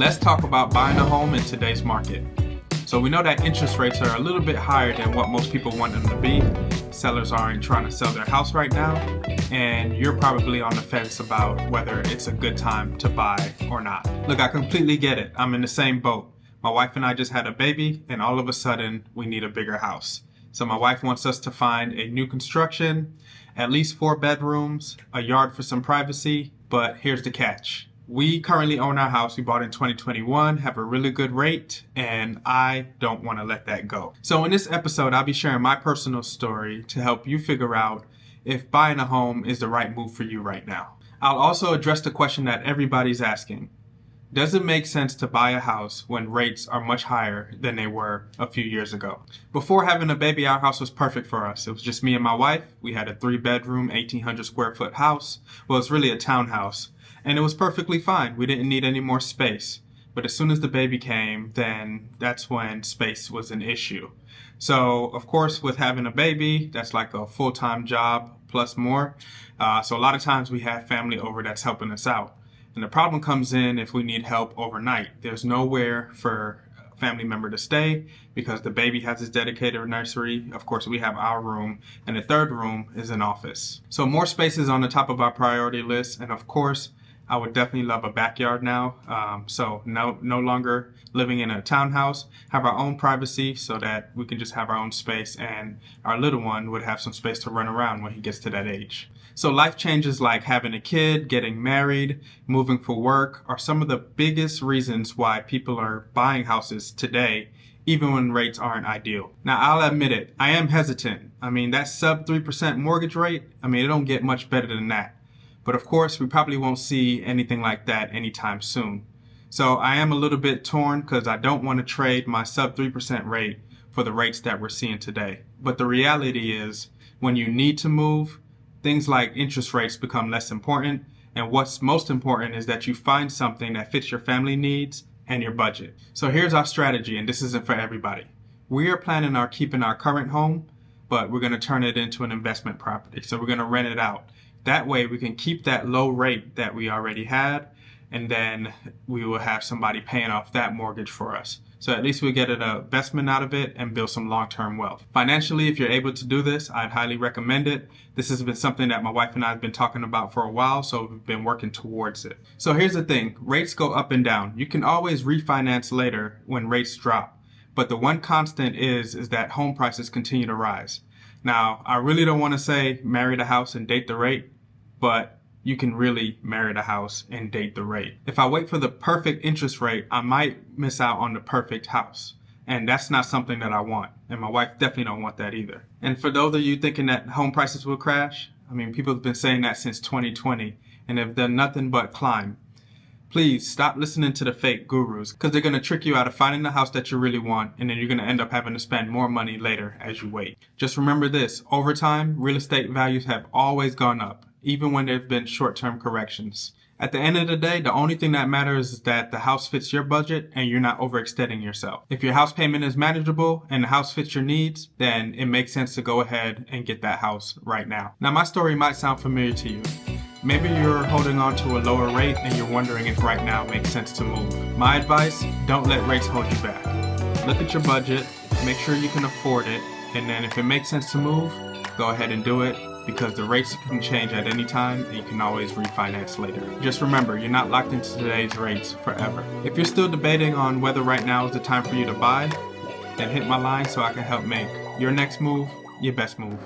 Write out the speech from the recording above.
Let's talk about buying a home in today's market. So we know that interest rates are a little bit higher than what most people want them to be. Sellers aren't trying to sell their house right now, and you're probably on the fence about whether it's a good time to buy or not. Look, I completely get it. I'm in the same boat. My wife and I just had a baby, and all of a sudden we need a bigger house. So my wife wants us to find a new construction, at least 4 bedrooms, a yard for some privacy, but here's the catch. We currently own our house we bought in 2021, have a really good rate, and I don't want to let that go. So in this episode, I'll be sharing my personal story to help you figure out if buying a home is the right move for you right now. I'll also address the question that everybody's asking. Does it make sense to buy a house when rates are much higher than they were a few years ago? Before having a baby, our house was perfect for us. It was just me and my wife. We had a 3-bedroom, 1,800 square foot house. Well, it's really a townhouse. And it was perfectly fine. We didn't need any more space. But as soon as the baby came, then that's when space was an issue. So, of course, with having a baby, that's like a full-time job plus more. So a lot of times we have family over that's helping us out. And the problem comes in if we need help overnight. There's nowhere for a family member to stay because the baby has his dedicated nursery. Of course, we have our room, and the third room is an office. So more space is on the top of our priority list. And of course, I would definitely love a backyard now. So no longer living in a townhouse, have our own privacy so that we can just have our own space, and our little one would have some space to run around when he gets to that age. So life changes like having a kid, getting married, moving for work are some of the biggest reasons why people are buying houses today, even when rates aren't ideal. Now, I'll admit it, I am hesitant. That sub 3% mortgage rate, it don't get much better than that. But of course, we probably won't see anything like that anytime soon. So I am a little bit torn because I don't want to trade my sub 3% rate for the rates that we're seeing today. But the reality is, when you need to move, things like interest rates become less important. And what's most important is that you find something that fits your family needs and your budget. So here's our strategy, and this isn't for everybody. We are planning on keeping our current home, but we're going to turn it into an investment property. So we're going to rent it out. That way we can keep that low rate that we already had, and then we will have somebody paying off that mortgage for us. So at least we get an investment out of it and build some long-term wealth. Financially, if you're able to do this, I'd highly recommend it. This has been something that my wife and I have been talking about for a while, so we've been working towards it. So here's the thing, rates go up and down. You can always refinance later when rates drop, but the one constant is that home prices continue to rise. Now, I really don't want to say marry the house and date the rate, but you can really marry the house and date the rate. If I wait for the perfect interest rate, I might miss out on the perfect house. And that's not something that I want. And my wife definitely don't want that either. And for those of you thinking that home prices will crash, people have been saying that since 2020 and have done nothing but climb. Please stop listening to the fake gurus because they're going to trick you out of finding the house that you really want, and then you're going to end up having to spend more money later as you wait. Just remember this, over time, real estate values have always gone up, even when there have been short-term corrections. At the end of the day, the only thing that matters is that the house fits your budget and you're not overextending yourself. If your house payment is manageable and the house fits your needs, then it makes sense to go ahead and get that house right now. Now, my story might sound familiar to you. Maybe you're holding on to a lower rate and you're wondering if right now makes sense to move. My advice, don't let rates hold you back. Look at your budget, make sure you can afford it, and then if it makes sense to move, go ahead and do it because the rates can change at any time and you can always refinance later. Just remember, you're not locked into today's rates forever. If you're still debating on whether right now is the time for you to buy, then hit my line so I can help make your next move your best move.